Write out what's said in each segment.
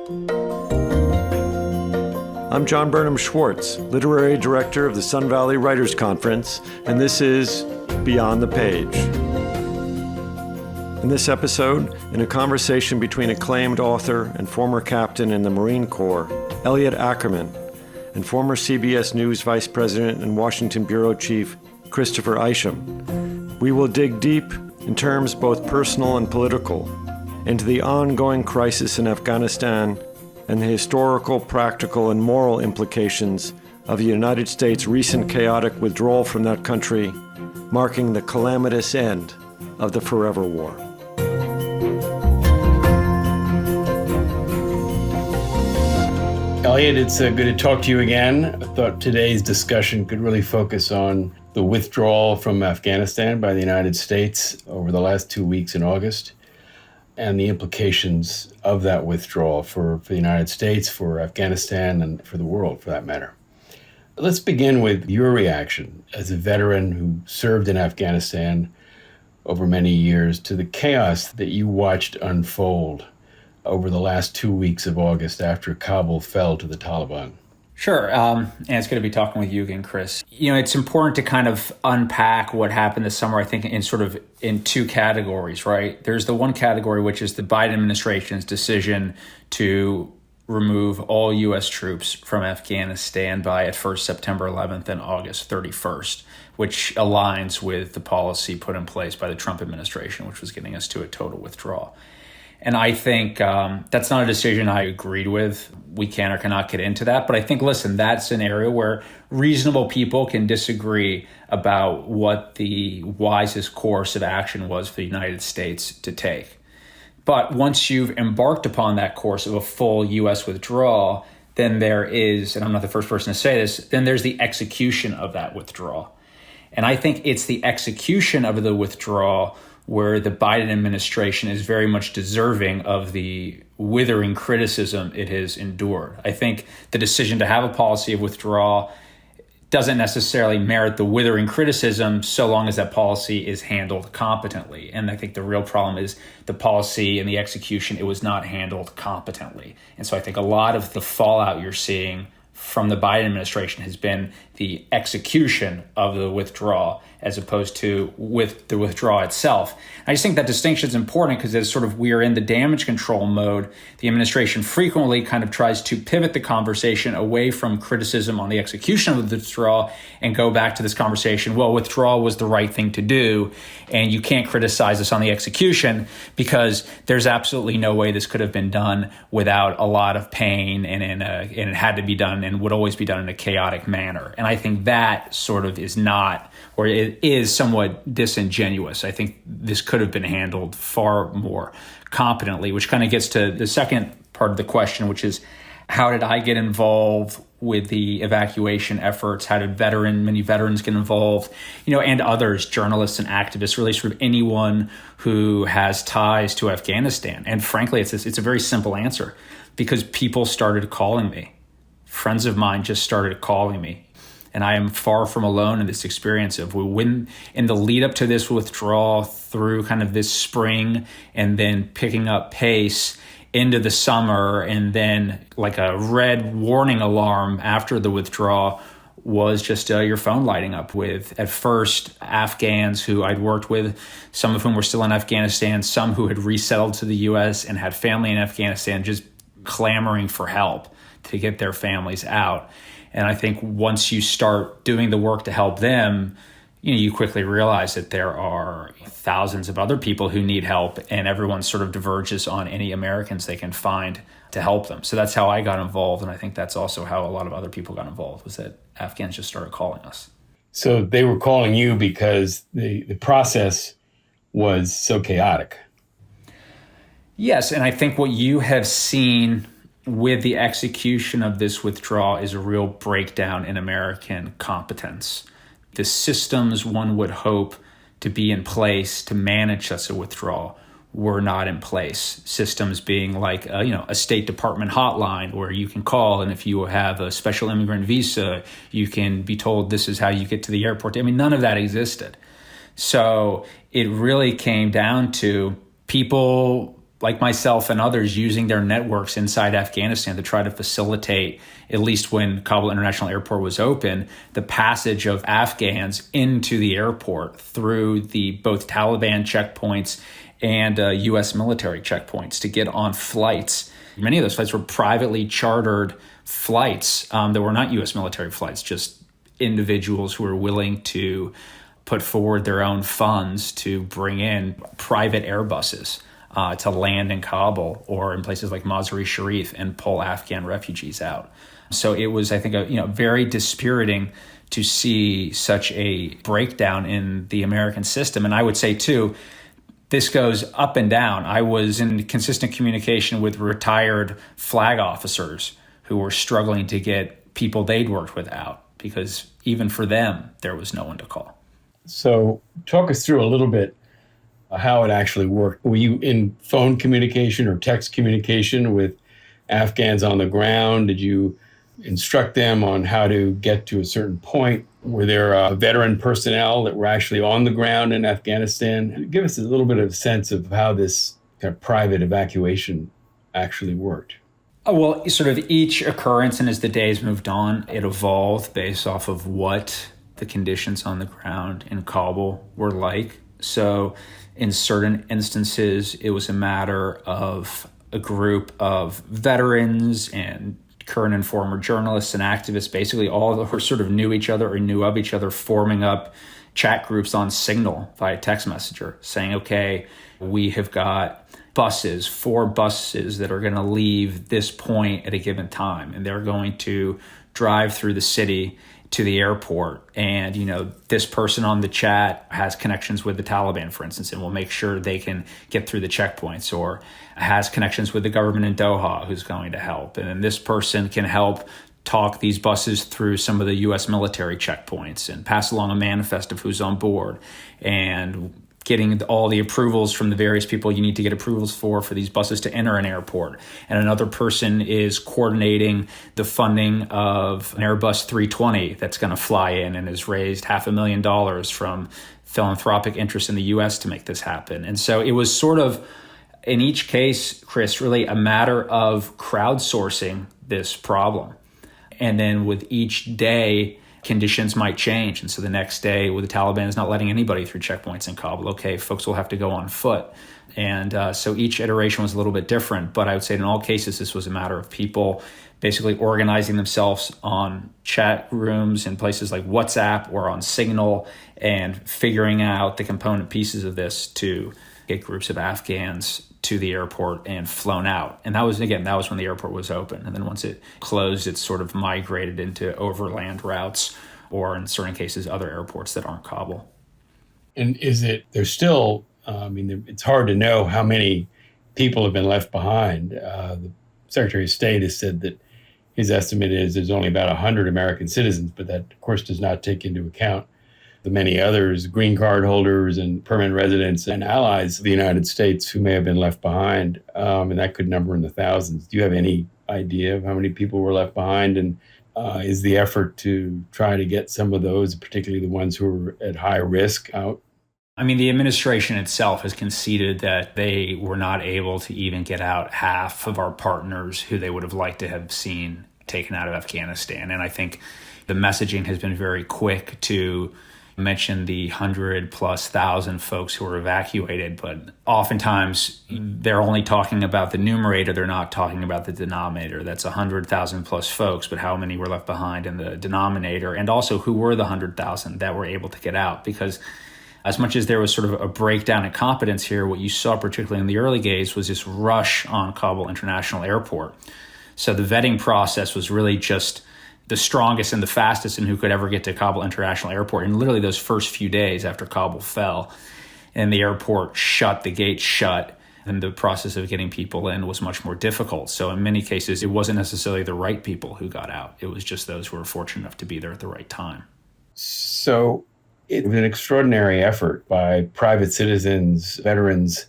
I'm John Burnham Schwartz, Literary Director of the Sun Valley Writers Conference, and this is Beyond the Page. In this episode, in a conversation between acclaimed author and former captain in the Marine Corps, Elliot Ackerman, and former CBS News Vice President and Washington Bureau Chief, Christopher Isham, we will dig deep in terms both personal and political into the ongoing crisis in Afghanistan and the historical, practical, and moral implications of the United States' recent chaotic withdrawal from that country, marking the calamitous end of the forever war. Elliot, it's good to talk to you again. I thought today's discussion could really focus on the withdrawal from Afghanistan by the United States over the last 2 weeks in August, and the implications of that withdrawal for the United States, for Afghanistan, and for the world, for that matter. Let's begin with your reaction as a veteran who served in Afghanistan over many years to the chaos that you watched unfold over the last 2 weeks of August after Kabul fell to the Taliban. Sure. And it's good to be talking with you again, Chris. You know, it's important to kind of unpack what happened this summer, I think, in two categories, right? There's the one category, which is the Biden administration's decision to remove all U.S. troops from Afghanistan by at first September 11th and August 31st, which aligns with the policy put in place by the Trump administration, which was getting us to a total withdrawal. And I think that's not a decision I agreed with. We can or cannot get into that. But I think, listen, that's an area where reasonable people can disagree about what the wisest course of action was for the United States to take. But once you've embarked upon that course of a full U.S. withdrawal, then there is, and I'm not the first person to say this, then there's the execution of that withdrawal. And I think it's the execution of the withdrawal where the Biden administration is very much deserving of the withering criticism it has endured. I think the decision to have a policy of withdrawal doesn't necessarily merit the withering criticism so long as that policy is handled competently. And I think the real problem is the policy and the execution, it was not handled competently. And so I think a lot of the fallout you're seeing from the Biden administration has been the execution of the withdrawal as opposed to with the withdrawal itself. I just think that distinction is important because as sort of we are in the damage control mode, the administration frequently kind of tries to pivot the conversation away from criticism on the execution of the withdrawal and go back to this conversation, well, withdrawal was the right thing to do, and you can't criticize us on the execution because there's absolutely no way this could have been done without a lot of pain, and it had to be done and would always be done in a chaotic manner. And I think that sort of is not, or it is somewhat disingenuous. I think this could have been handled far more competently, which kind of gets to the second part of the question, which is how did I get involved with the evacuation efforts? How did many veterans get involved, and others, journalists and activists, really sort of anyone who has ties to Afghanistan? And frankly, it's a very simple answer, because people started calling me. Friends of mine just started calling me. And I am far from alone in this experience of when in the lead up to this withdrawal through kind of this spring and then picking up pace into the summer, and then like a red warning alarm after the withdrawal was just your phone lighting up with, at first, Afghans who I'd worked with, some of whom were still in Afghanistan, some who had resettled to the U.S. and had family in Afghanistan, just clamoring for help to get their families out. And I think once you start doing the work to help them, you quickly realize that there are thousands of other people who need help, and everyone sort of diverges on any Americans they can find to help them. So that's how I got involved, and I think that's also how a lot of other people got involved, was that Afghans just started calling us. So they were calling you because the process was so chaotic. Yes, and I think what you have seen with the execution of this withdrawal is a real breakdown in American competence. The systems one would hope to be in place to manage such a withdrawal were not in place. Systems being like a State Department hotline where you can call, and if you have a special immigrant visa, you can be told this is how you get to the airport. I mean, none of that existed. So it really came down to people like myself and others, using their networks inside Afghanistan to try to facilitate, at least when Kabul International Airport was open, the passage of Afghans into the airport through the both Taliban checkpoints and U.S. military checkpoints to get on flights. Many of those flights were privately chartered flights that were not U.S. military flights, just individuals who were willing to put forward their own funds to bring in private Airbuses to land in Kabul or in places like Mazar-e Sharif and pull Afghan refugees out. So it was, I think, very dispiriting to see such a breakdown in the American system. And I would say, too, this goes up and down. I was in consistent communication with retired flag officers who were struggling to get people they'd worked with out because even for them, there was no one to call. So talk us through a little bit how it actually worked. Were you in phone communication or text communication with Afghans on the ground? Did you instruct them on how to get to a certain point? Were there veteran personnel that were actually on the ground in Afghanistan? Give us a little bit of a sense of how this kind of private evacuation actually worked. Well, sort of each occurrence, and as the days moved on, it evolved based off of what the conditions on the ground in Kabul were like. So in certain instances, it was a matter of a group of veterans and current and former journalists and activists, basically all who sort of knew each other or knew of each other, forming up chat groups on Signal via text messenger saying, okay, we have got buses, 4 buses that are going to leave this point at a given time. And they're going to drive through the city to the airport. And, this person on the chat has connections with the Taliban, for instance, and will make sure they can get through the checkpoints, or has connections with the government in Doha who's going to help. And then this person can help talk these buses through some of the U.S. military checkpoints and pass along a manifest of who's on board and getting all the approvals from the various people you need to get approvals for these buses to enter an airport. And another person is coordinating the funding of an Airbus 320 that's going to fly in and has raised $500,000 from philanthropic interests in the U.S. to make this happen. And so it was sort of, in each case, Chris, really a matter of crowdsourcing this problem. And then with each day, conditions might change. And so the next day, with the Taliban is not letting anybody through checkpoints in Kabul, okay, folks will have to go on foot. And so each iteration was a little bit different. But I would say in all cases, this was a matter of people basically organizing themselves on chat rooms in places like WhatsApp or on Signal and figuring out the component pieces of this to get groups of Afghans to the airport and flown out. And that was when the airport was open. And then once it closed, it sort of migrated into overland routes or in certain cases, other airports that aren't Kabul. And there's still, it's hard to know how many people have been left behind. The Secretary of State has said that his estimate is there's only about 100 American citizens, but that, of course, does not take into account the many others, green card holders and permanent residents and allies of the United States who may have been left behind. And that could number in the thousands. Do you have any idea of how many people were left behind? And is the effort to try to get some of those, particularly the ones who are at high risk, out? I mean, the administration itself has conceded that they were not able to even get out half of our partners who they would have liked to have seen taken out of Afghanistan. And I think the messaging has been very quick to mention the 100,000+ folks who were evacuated, but oftentimes they're only talking about the numerator. They're not talking about the denominator. That's 100,000+ folks, but how many were left behind in the denominator? And also who were the 100,000 that were able to get out? Because as much as there was sort of a breakdown in competence here, what you saw particularly in the early days was this rush on Kabul International Airport. So the vetting process was really just the strongest and the fastest and who could ever get to Kabul International Airport. And literally those first few days after Kabul fell and the airport shut, the gates shut, and the process of getting people in was much more difficult. So in many cases, it wasn't necessarily the right people who got out. It was just those who were fortunate enough to be there at the right time. So it was an extraordinary effort by private citizens, veterans,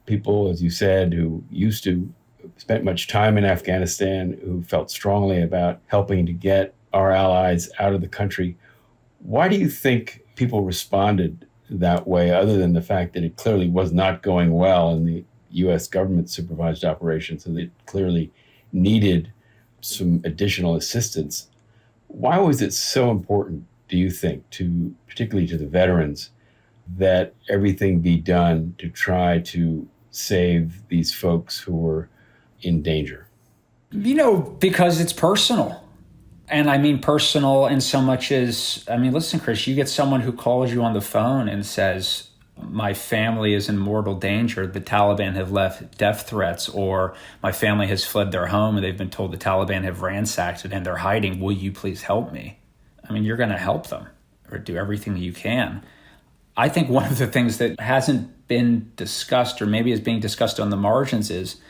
people, as you said, who used to spent much time in Afghanistan, who felt strongly about helping to get our allies out of the country. Why do you think people responded that way, other than the fact that it clearly was not going well and the U.S. government supervised operation, so they clearly needed some additional assistance. Why was it so important, do you think, particularly to the veterans, that everything be done to try to save these folks who were in danger? Because it's personal. And I mean personal in so much as, listen, Chris, you get someone who calls you on the phone and says, my family is in mortal danger. The Taliban have left death threats, or my family has fled their home and they've been told the Taliban have ransacked it and they're hiding. Will you please help me? You're going to help them or do everything you can. I think one of the things that hasn't been discussed, or maybe is being discussed on the margins, is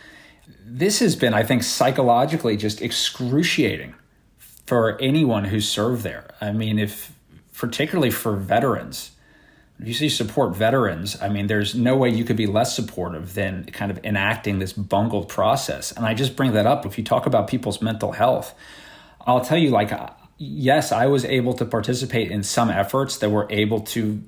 this has been, I think, psychologically just excruciating for anyone who's served there. Particularly for veterans, if you support veterans, there's no way you could be less supportive than kind of enacting this bungled process. And I just bring that up. If you talk about people's mental health, I'll tell you, yes, I was able to participate in some efforts that were able to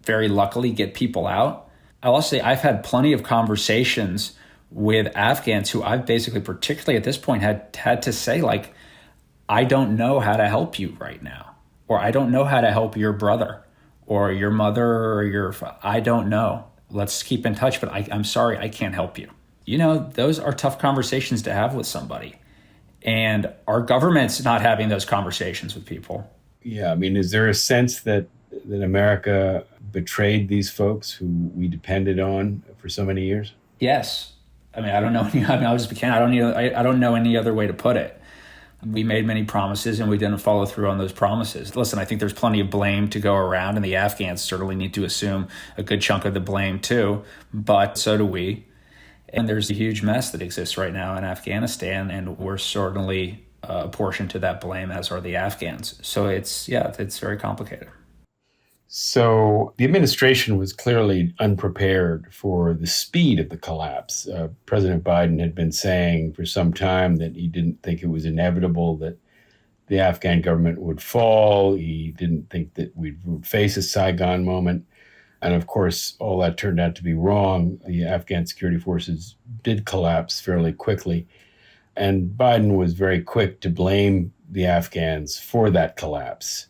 very luckily get people out. I'll also say I've had plenty of conversations with Afghans who I've basically, particularly at this point, had to say, I don't know how to help you right now, or I don't know how to help your brother or your mother or I don't know. Let's keep in touch, but I'm sorry, I can't help you. Those are tough conversations to have with somebody. And our government's not having those conversations with people. Yeah, is there a sense that America betrayed these folks who we depended on for so many years? Yes. I don't know. I don't know any other way to put it. We made many promises and we didn't follow through on those promises. Listen, I think there's plenty of blame to go around, and the Afghans certainly need to assume a good chunk of the blame too, but so do we. And there's a huge mess that exists right now in Afghanistan, and we're certainly a portion to that blame, as are the Afghans. So it's very complicated. So the administration was clearly unprepared for the speed of the collapse. President Biden had been saying for some time that he didn't think it was inevitable that the Afghan government would fall. He didn't think that we would face a Saigon moment. And of course, all that turned out to be wrong. The Afghan security forces did collapse fairly quickly. And Biden was very quick to blame the Afghans for that collapse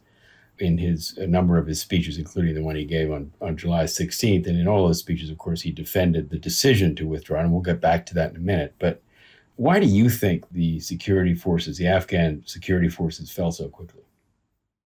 in a number of his speeches, including the one he gave on July 16th. And in all those speeches, of course, he defended the decision to withdraw. And we'll get back to that in a minute. But why do you think the Afghan security forces fell so quickly?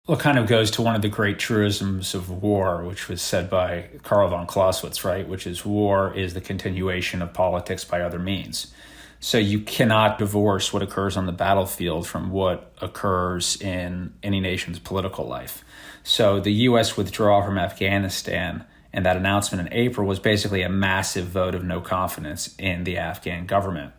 Well, it kind of goes to one of the great truisms of war, which was said by Karl von Clausewitz, right? Which is, war is the continuation of politics by other means. So you cannot divorce what occurs on the battlefield from what occurs in any nation's political life. So the U.S. withdrawal from Afghanistan and that announcement in April was basically a massive vote of no confidence in the Afghan government.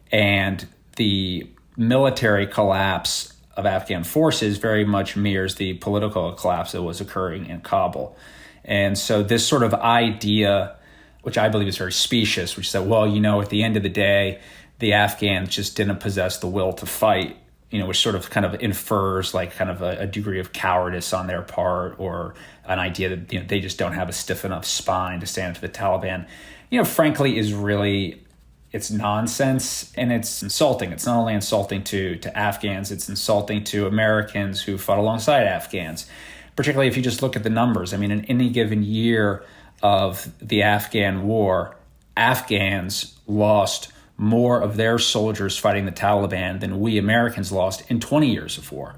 And the military collapse of Afghan forces very much mirrors the political collapse that was occurring in Kabul. And so this sort of idea, which I believe is very specious, which is that, at the end of the day, the Afghans just didn't possess the will to fight, which sort of kind of infers a degree of cowardice on their part, or an idea that, they just don't have a stiff enough spine to stand up to the Taliban, frankly is really, it's nonsense and it's insulting. It's not only insulting to Afghans, it's insulting to Americans who fought alongside Afghans, particularly if you just look at the numbers. In any given year of the Afghan war, Afghans lost more of their soldiers fighting the Taliban than we Americans lost in 20 years of war.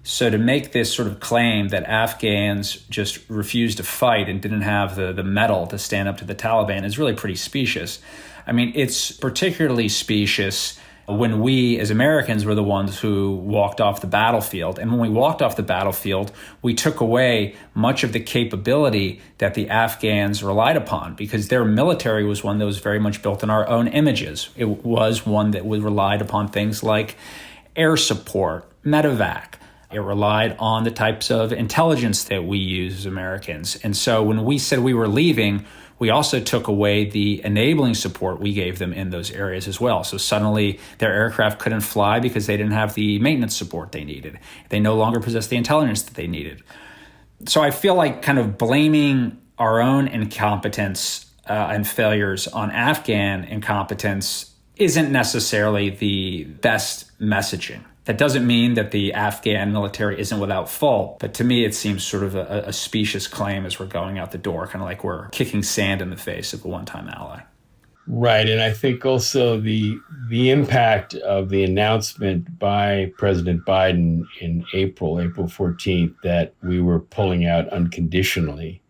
So to make this sort of claim that Afghans just refused to fight and didn't have the mettle to stand up to the Taliban is really pretty specious. It's particularly specious when we as Americans were the ones who walked off the battlefield. And when we walked off the battlefield, we took away much of the capability that the Afghans relied upon, because their military was one that was very much built on our own images. It was one that relied upon things like air support, medevac. It relied on the types of intelligence that we use as Americans. And so when we said we were leaving, we also took away the enabling support we gave them in those areas as well. So suddenly their aircraft couldn't fly because they didn't have the maintenance support they needed. They no longer possessed the intelligence that they needed. So I feel like kind of blaming our own incompetence and failures on Afghan incompetence isn't necessarily the best messaging. That doesn't mean that the Afghan military isn't without fault, but to me it seems sort of a specious claim as we're going out the door, kind of like we're kicking sand in the face of a one-time ally. Right, and I think also the impact of the announcement by President Biden in April 14th, that we were pulling out unconditionally,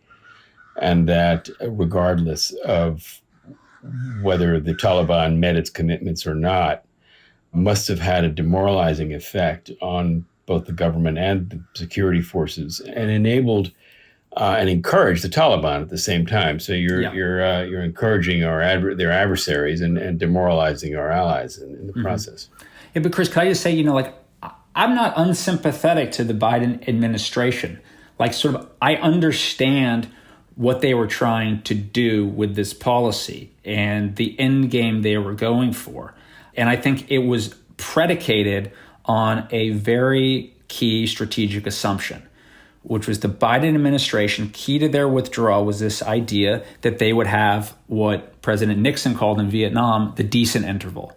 and that regardless of whether the Taliban met its commitments or not, must have had a demoralizing effect on both the government and the security forces, and enabled and encouraged the Taliban at the same time. So you're encouraging their adversaries and demoralizing our allies in the process. Yeah, but Chris, can I just say, I'm not unsympathetic to the Biden administration. I understand what they were trying to do with this policy and the end game they were going for. And I think it was predicated on a very key strategic assumption, which was the Biden administration, key to their withdrawal was this idea that they would have what President Nixon called in Vietnam the decent interval,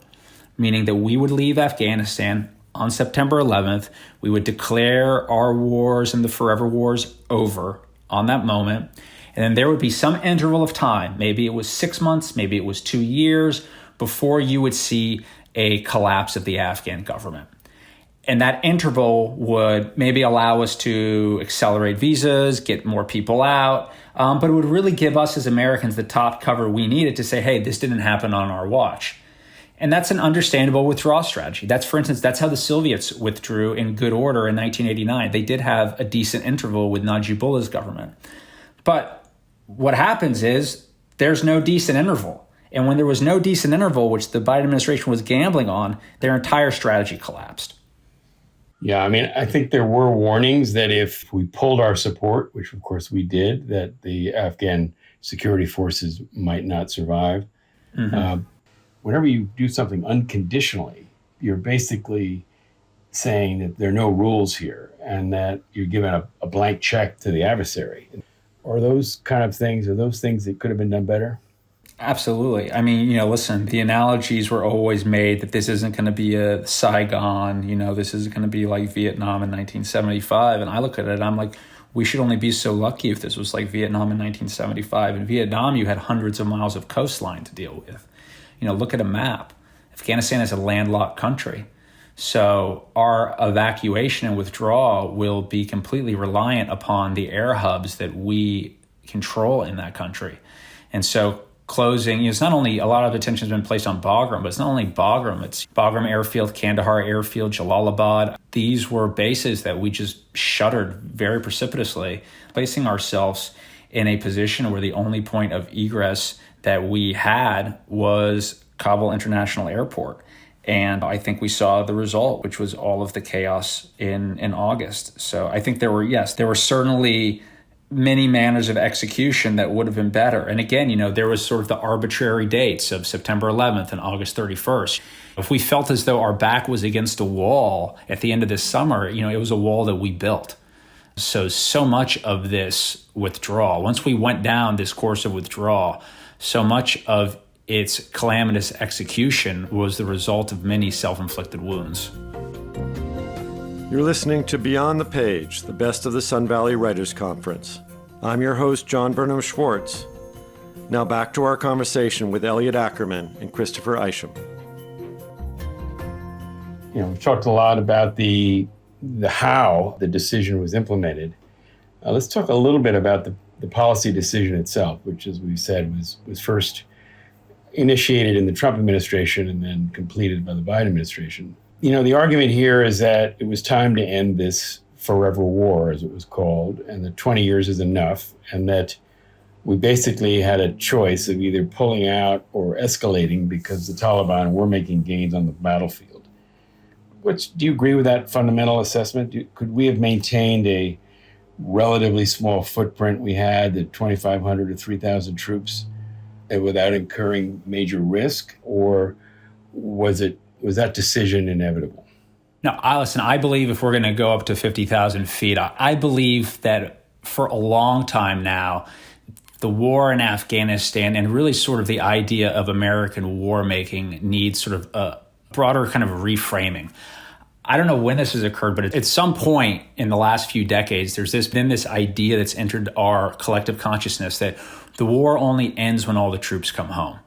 meaning that we would leave Afghanistan on September 11th. We would declare our wars and the forever wars over on that moment. And then there would be some interval of time, maybe it was 6 months, maybe it was 2 years, before you would see a collapse of the Afghan government. And that interval would maybe allow us to accelerate visas, get more people out, but it would really give us as Americans the top cover we needed to say, hey, this didn't happen on our watch. And that's an understandable withdrawal strategy. For instance, that's how the Soviets withdrew in good order in 1989. They did have a decent interval with Najibullah's government. But what happens is there's no decent interval. And when there was no decent interval, which the Biden administration was gambling on, their entire strategy collapsed. Yeah, I think there were warnings that if we pulled our support, which of course we did, that the Afghan security forces might not survive. Mm-hmm. Whenever you do something unconditionally, you're basically saying that there are no rules here and that you're giving a blank check to the adversary. Are those things that could have been done better? Absolutely. Listen, the analogies were always made that this isn't going to be a Saigon, this isn't going to be like Vietnam in 1975. And I look at it, I'm like, we should only be so lucky if this was like Vietnam in 1975. In Vietnam, you had hundreds of miles of coastline to deal with. Look at a map. Afghanistan is a landlocked country. So our evacuation and withdrawal will be completely reliant upon the air hubs that we control in that country. And so closing, it's not only, a lot of attention has been placed on Bagram, but it's not only Bagram, it's Bagram Airfield, Kandahar Airfield, Jalalabad. These were bases that we just shuttered very precipitously, placing ourselves in a position where the only point of egress that we had was Kabul International Airport. And I think we saw the result, which was all of the chaos in August. So I think there were certainly many manners of execution that would have been better. And again, there was sort of the arbitrary dates of September 11th and August 31st. If we felt as though our back was against a wall at the end of this summer, it was a wall that we built. So much of this withdrawal, once we went down this course of withdrawal, so much of its calamitous execution was the result of many self-inflicted wounds. You're listening to Beyond the Page, the best of the Sun Valley Writers Conference. I'm your host, John Burnham Schwartz. Now back to our conversation with Elliot Ackerman and Christopher Isham. We've talked a lot about the how the decision was implemented. Let's talk a little bit about the policy decision itself, which, as we said, was first initiated in the Trump administration and then completed by the Biden administration. The argument here is that it was time to end this forever war, as it was called, and that 20 years is enough, and that we basically had a choice of either pulling out or escalating because the Taliban were making gains on the battlefield. Do you agree with that fundamental assessment? Could we have maintained a relatively small footprint we had, the 2,500 to 3,000 troops, without incurring major risk, or was that decision inevitable? No, I believe if we're going to go up to 50,000 feet, I believe that for a long time now, the war in Afghanistan and really sort of the idea of American war making needs sort of a broader kind of reframing. I don't know when this has occurred, but at some point in the last few decades, been this idea that's entered our collective consciousness that the war only ends when all the troops come home.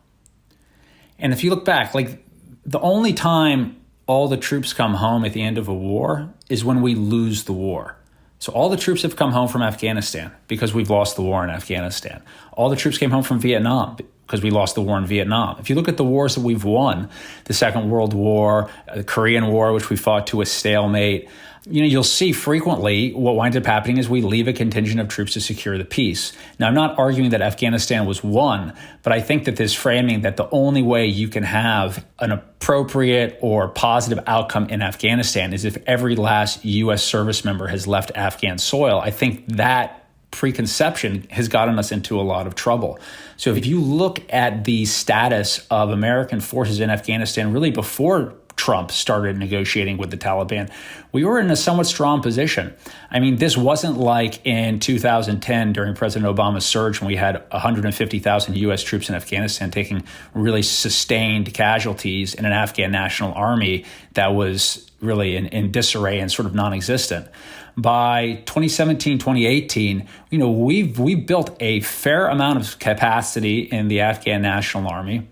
And if you look back, like the only time all the troops come home at the end of a war is when we lose the war. So all the troops have come home from Afghanistan because we've lost the war in Afghanistan. All the troops came home from Vietnam because we lost the war in Vietnam. If you look at the wars that we've won, the Second World War, the Korean War, which we fought to a stalemate, you'll see frequently what winds up happening is we leave a contingent of troops to secure the peace. Now, I'm not arguing that Afghanistan was won, but I think that this framing that the only way you can have an appropriate or positive outcome in Afghanistan is if every last U.S. service member has left Afghan soil, I think that preconception has gotten us into a lot of trouble. So if you look at the status of American forces in Afghanistan really before Trump started negotiating with the Taliban, we were in a somewhat strong position. I mean, this wasn't like in 2010 during President Obama's surge when we had 150,000 U.S. troops in Afghanistan taking really sustained casualties in an Afghan national army that was really in disarray and sort of non-existent. By 2017, 2018, we built a fair amount of capacity in the Afghan National Army.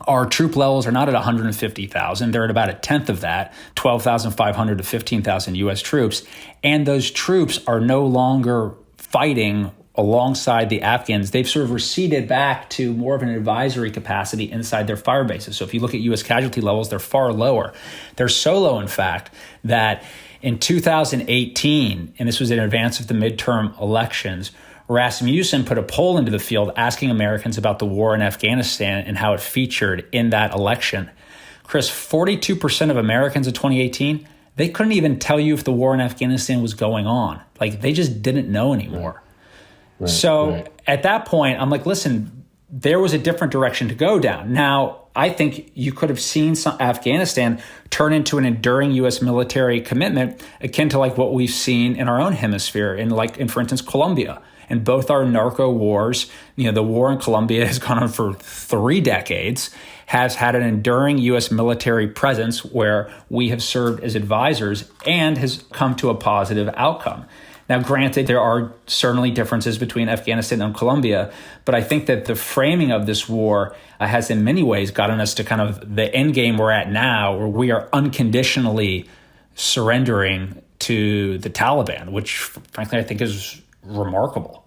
Our troop levels are not at 150,000. They're at about a tenth of that, 12,500 to 15,000 U.S. troops. And those troops are no longer fighting alongside the Afghans. They've sort of receded back to more of an advisory capacity inside their fire bases. So if you look at U.S. casualty levels, they're far lower. They're so low, in fact, that in 2018, and this was in advance of the midterm elections, Rasmussen put a poll into the field asking Americans about the war in Afghanistan and how it featured in that election. Chris, 42% of Americans in 2018, they couldn't even tell you if the war in Afghanistan was going on. Like, they just didn't know anymore. Right. At that point, I'm like, listen, there was a different direction to go down. Now, I think you could have seen Afghanistan turn into an enduring U.S. military commitment akin to like what we've seen in our own hemisphere in, for instance, Colombia. And both our narco wars, the war in Colombia has gone on for 3 decades, has had an enduring U.S. military presence where we have served as advisors and has come to a positive outcome. Now, granted, there are certainly differences between Afghanistan and Colombia, but I think that the framing of this war has in many ways gotten us to kind of the end game we're at now, where we are unconditionally surrendering to the Taliban, which frankly I think is remarkable.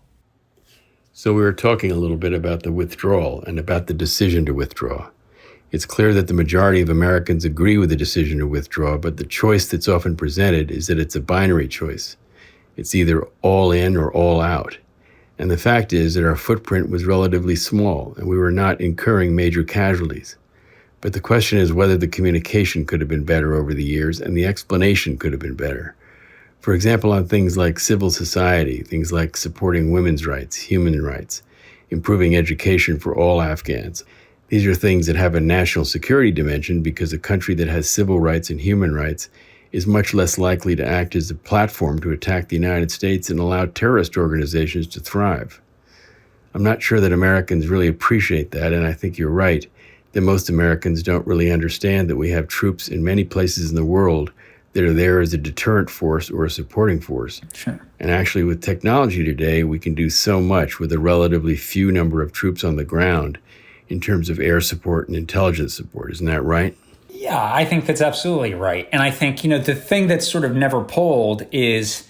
So we were talking a little bit about the withdrawal and about the decision to withdraw. It's clear that the majority of Americans agree with the decision to withdraw, but the choice that's often presented is that it's a binary choice. It's either all in or all out. And the fact is that our footprint was relatively small and we were not incurring major casualties. But the question is whether the communication could have been better over the years and the explanation could have been better. For example, on things like civil society, things like supporting women's rights, human rights, improving education for all Afghans. These are things that have a national security dimension because a country that has civil rights and human rights is much less likely to act as a platform to attack the United States and allow terrorist organizations to thrive. I'm not sure that Americans really appreciate that, and I think you're right that most Americans don't really understand that we have troops in many places in the world that are there as a deterrent force or a supporting force. Sure. And actually, with technology today, we can do so much with a relatively few number of troops on the ground in terms of air support and intelligence support. Isn't that right? Yeah, I think that's absolutely right. And I think, the thing that's sort of never polled is,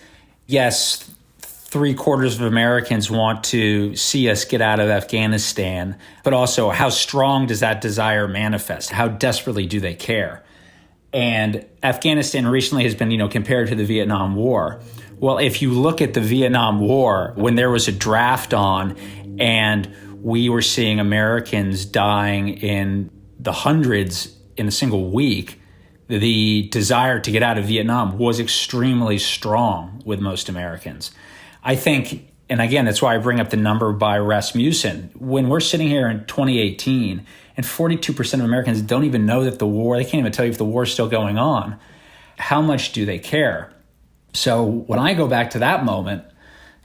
yes, 3/4 of Americans want to see us get out of Afghanistan, but also how strong does that desire manifest? How desperately do they care? And Afghanistan recently has been, compared to the Vietnam War. Well, if you look at the Vietnam War, when there was a draft on and we were seeing Americans dying in the hundreds in a single week, the desire to get out of Vietnam was extremely strong with most Americans. I think, and again, that's why I bring up the number by Rasmussen. When we're sitting here in 2018 and 42% of Americans don't even know that they can't even tell you if the war is still going on, how much do they care? So when I go back to that moment,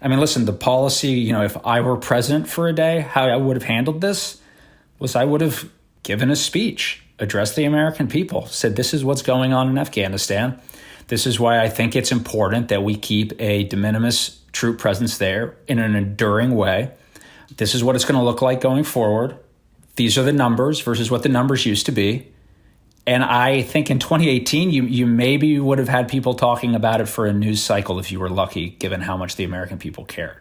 I mean, listen, the policy, if I were president for a day, how I would have handled this was I would have given a speech, addressed the American people, said this is what's going on in Afghanistan. This is why I think it's important that we keep a de minimis troop presence there in an enduring way. This is what it's going to look like going forward. These are the numbers versus what the numbers used to be. And I think in 2018, you maybe would have had people talking about it for a news cycle if you were lucky, given how much the American people cared.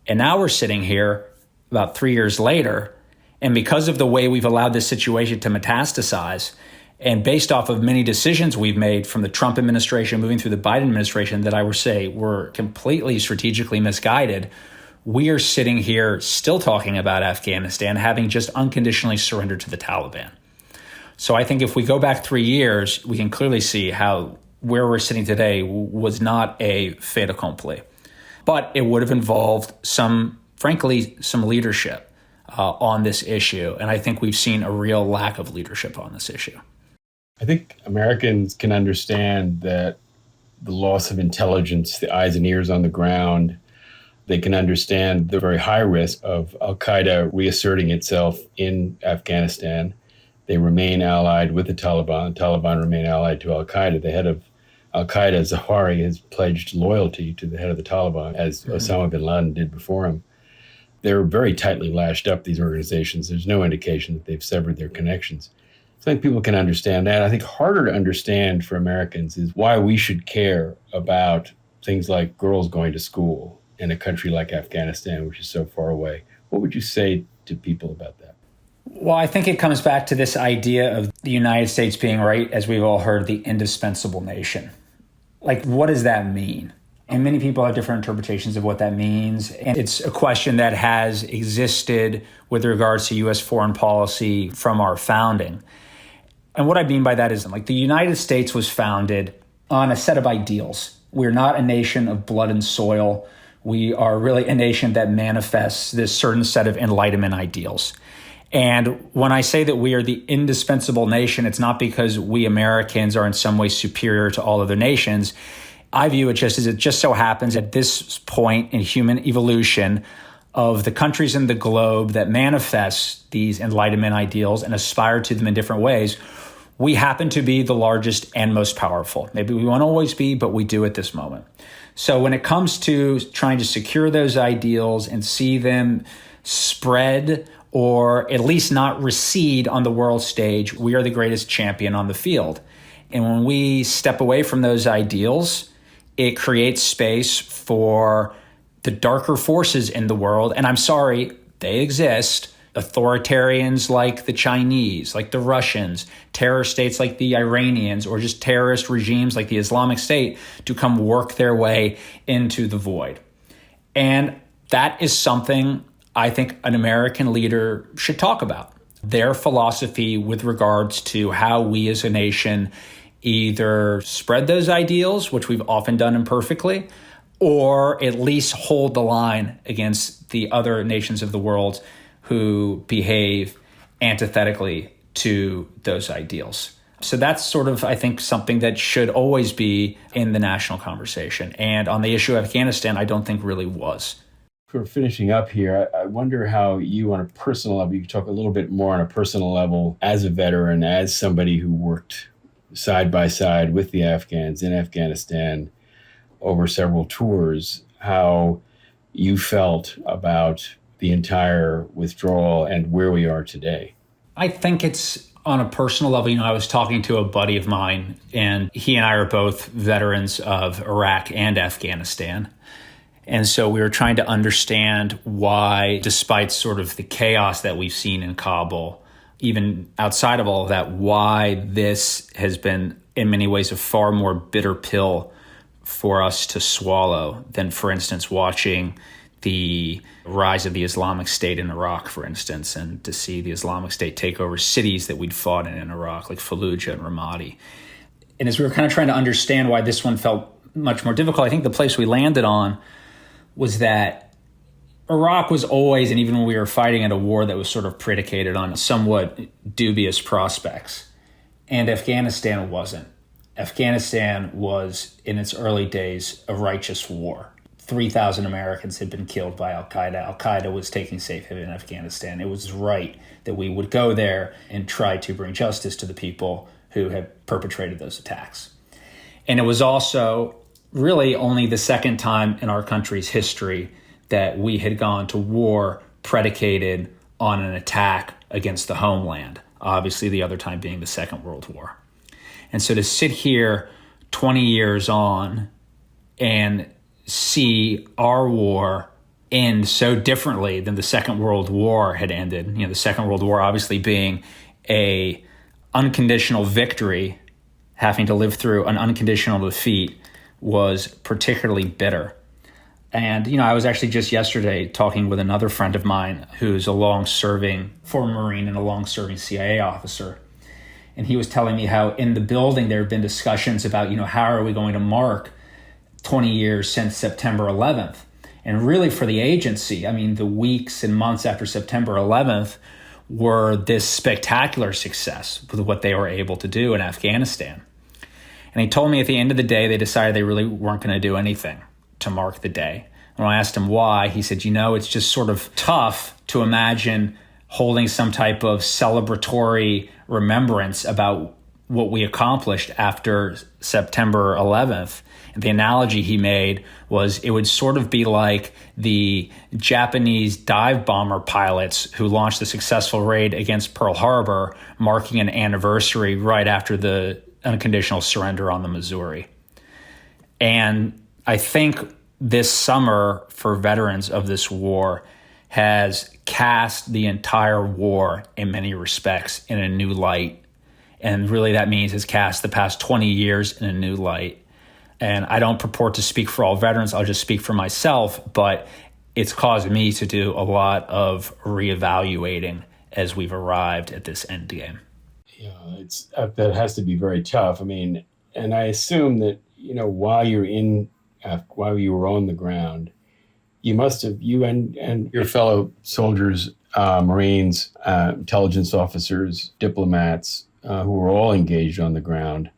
And now we're sitting here about 3 years later, and because of the way we've allowed this situation to metastasize, and based off of many decisions we've made from the Trump administration moving through the Biden administration that I would say were completely strategically misguided, we are sitting here still talking about Afghanistan having just unconditionally surrendered to the Taliban. So I think if we go back 3 years, we can clearly see how where we're sitting today was not a fait accompli. But it would have involved frankly, some leadership on this issue. And I think we've seen a real lack of leadership on this issue. I think Americans can understand that the loss of intelligence, the eyes and ears on the ground, they can understand the very high risk of al-Qaeda reasserting itself in Afghanistan. They remain allied with the Taliban. The Taliban remain allied to al-Qaeda. The head of al-Qaeda, Zawahiri, has pledged loyalty to the head of the Taliban, as Osama bin Laden did before him. They're very tightly lashed up, these organizations. There's no indication that they've severed their connections. So I think people can understand that. I think harder to understand for Americans is why we should care about things like girls going to school in a country like Afghanistan, which is so far away. What would you say to people about that? Well, I think it comes back to this idea of the United States being, right, as we've all heard, the indispensable nation. Like, what does that mean? And many people have different interpretations of what that means. And it's a question that has existed with regards to U.S. foreign policy from our founding. And what I mean by that is, like, the United States was founded on a set of ideals. We're not a nation of blood and soil. We are really a nation that manifests this certain set of Enlightenment ideals. And when I say that we are the indispensable nation, it's not because we Americans are in some way superior to all other nations. I view it just as it just so happens at this point in human evolution of the countries in the globe that manifest these Enlightenment ideals and aspire to them in different ways, we happen to be the largest and most powerful. Maybe we won't always be, but we do at this moment. So when it comes to trying to secure those ideals and see them spread or at least not recede on the world stage, we are the greatest champion on the field. And when we step away from those ideals, it creates space for the darker forces in the world. And I'm sorry, they exist. Authoritarians like the Chinese, like the Russians, terror states like the Iranians, or just terrorist regimes like the Islamic State to come work their way into the void. And that is something I think an American leader should talk about. Their philosophy with regards to how we as a nation either spread those ideals, which we've often done imperfectly, or at least hold the line against the other nations of the world who behave antithetically to those ideals. So that's sort of, I think, something that should always be in the national conversation. And on the issue of Afghanistan, I don't think really was. For finishing up here, I wonder how you, on a personal level, you could talk a little bit more on a personal level as a veteran, as somebody who worked side by side with the Afghans in Afghanistan over several tours, how you felt about the entire withdrawal and where we are today. I think it's on a personal level. I was talking to a buddy of mine, and he and I are both veterans of Iraq and Afghanistan. And so we were trying to understand why, despite sort of the chaos that we've seen in Kabul, even outside of all of that, why this has been in many ways a far more bitter pill for us to swallow than, for instance, watching the rise of the Islamic State in Iraq, for instance, and to see the Islamic State take over cities that we'd fought in Iraq, like Fallujah and Ramadi. And as we were kind of trying to understand why this one felt much more difficult, I think the place we landed on was that Iraq was always, and even when we were fighting at a war that was sort of predicated on somewhat dubious prospects, and Afghanistan wasn't. Afghanistan was, in its early days, a righteous war. 3,000 Americans had been killed by al-Qaeda. Al-Qaeda was taking safe haven in Afghanistan. It was right that we would go there and try to bring justice to the people who had perpetrated those attacks. And it was also really only the second time in our country's history that we had gone to war predicated on an attack against the homeland, obviously the other time being the Second World War. And so to sit here 20 years on and see our war end so differently than the Second World War had ended, the Second World War obviously being a unconditional victory, having to live through an unconditional defeat, was particularly bitter. And, I was actually just yesterday talking with another friend of mine who's a long-serving former Marine and a long-serving CIA officer. And he was telling me how in the building there have been discussions about, how are we going to mark 20 years since September 11th. And really for the agency, the weeks and months after September 11th were this spectacular success with what they were able to do in Afghanistan. And he told me at the end of the day, they decided they really weren't going to do anything to mark the day. And when I asked him why, he said, it's just sort of tough to imagine holding some type of celebratory remembrance about what we accomplished after September 11th. And the analogy he made was it would sort of be like the Japanese dive bomber pilots who launched the successful raid against Pearl Harbor, marking an anniversary right after the unconditional surrender on the Missouri. And I think this summer for veterans of this war has cast the entire war in many respects in a new light. And really that means has cast the past 20 years in a new light. And I don't purport to speak for all veterans. I'll just speak for myself, but it's caused me to do a lot of reevaluating as we've arrived at this end game. Yeah, that has to be very tough. And I assume that, while you were on the ground, you and your fellow soldiers, Marines, intelligence officers, diplomats, who were all engaged on the ground,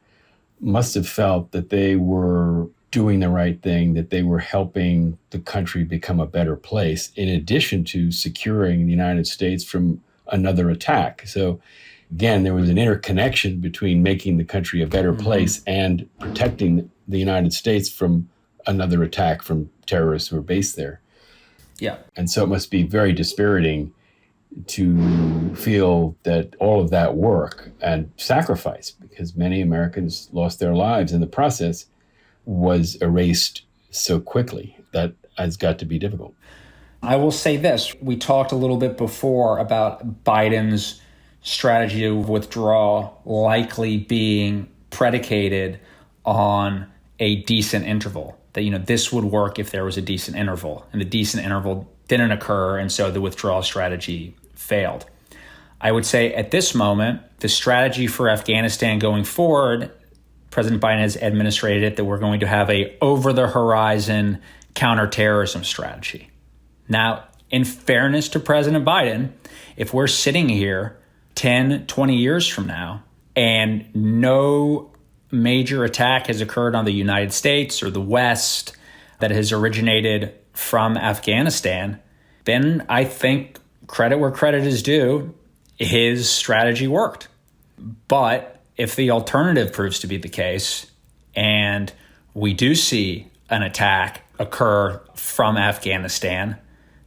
must have felt that they were doing the right thing, that they were helping the country become a better place, in addition to securing the United States from another attack. So again, there was an interconnection between making the country a better place and protecting the United States from another attack from terrorists who are based there. Yeah. And so it must be very dispiriting to feel that all of that work and sacrifice, because many Americans lost their lives in the process, was erased so quickly. That has got to be difficult. I will say this. We talked a little bit before about Biden's strategy of withdrawal likely being predicated on a decent interval. That, this would work if there was a decent interval. And the decent interval didn't occur, and so the withdrawal strategy failed. I would say at this moment, the strategy for Afghanistan going forward, President Biden has administrated it that we're going to have a over-the-horizon counterterrorism strategy. Now, in fairness to President Biden, if we're sitting here 10, 20 years from now and no major attack has occurred on the United States or the West that has originated from Afghanistan, then I think credit where credit is due, his strategy worked. But if the alternative proves to be the case, and we do see an attack occur from Afghanistan,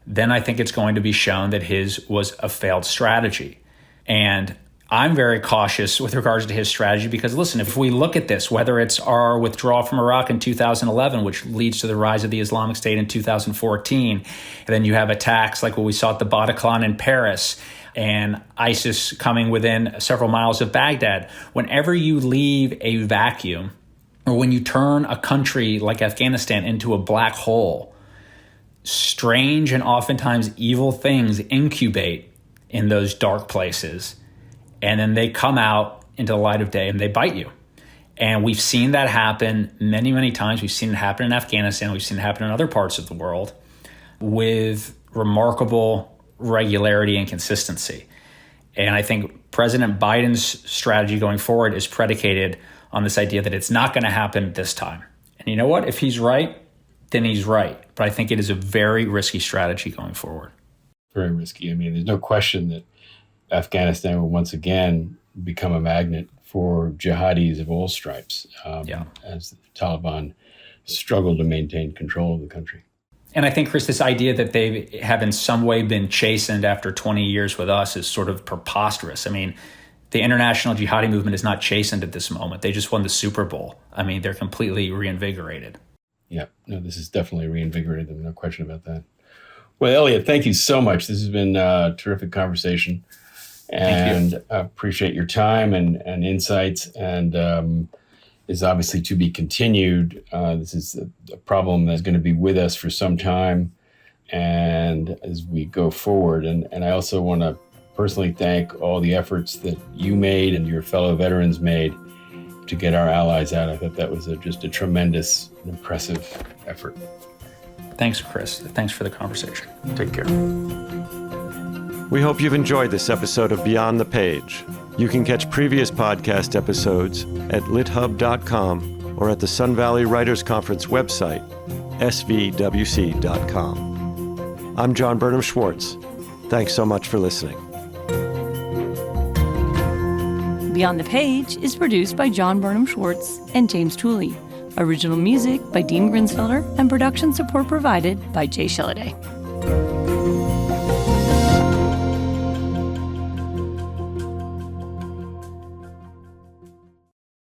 then I think it's going to be shown that his was a failed strategy. And I'm very cautious with regards to his strategy because, listen, if we look at this, whether it's our withdrawal from Iraq in 2011, which leads to the rise of the Islamic State in 2014, and then you have attacks like what we saw at the Bataclan in Paris, and ISIS coming within several miles of Baghdad. Whenever you leave a vacuum, or when you turn a country like Afghanistan into a black hole, strange and oftentimes evil things incubate in those dark places. And then they come out into the light of day and they bite you. And we've seen that happen many, many times. We've seen it happen in Afghanistan. We've seen it happen in other parts of the world with remarkable regularity and consistency. And I think President Biden's strategy going forward is predicated on this idea that it's not going to happen this time. And you know what? If he's right, then he's right. But I think it is a very risky strategy going forward. Very risky. I mean, there's no question that Afghanistan will once again become a magnet for jihadis of all stripes as the Taliban struggle to maintain control of the country. And I think, Chris, this idea that they have in some way been chastened after 20 years with us is sort of preposterous. I mean, the international jihadi movement is not chastened at this moment. They just won the Super Bowl. I mean, they're completely reinvigorated. Yeah, no, this is definitely reinvigorated them. No question about that. Well, Elliot, thank you so much. This has been a terrific conversation. And I appreciate your time and insights, and is obviously to be continued. This is a problem that's going to be with us for some time, and as we go forward. And I also want to personally thank all the efforts that you made and your fellow veterans made to get our allies out. I thought that was just a tremendous, impressive effort. Thanks, Chris. Thanks for the conversation. Take care. We hope you've enjoyed this episode of Beyond the Page. You can catch previous podcast episodes at lithub.com or at the Sun Valley Writers Conference website, svwc.com. I'm John Burnham Schwartz. Thanks so much for listening. Beyond the Page is produced by John Burnham Schwartz and James Tooley. Original music by Dean Grinsfelder and production support provided by Jay Shilliday.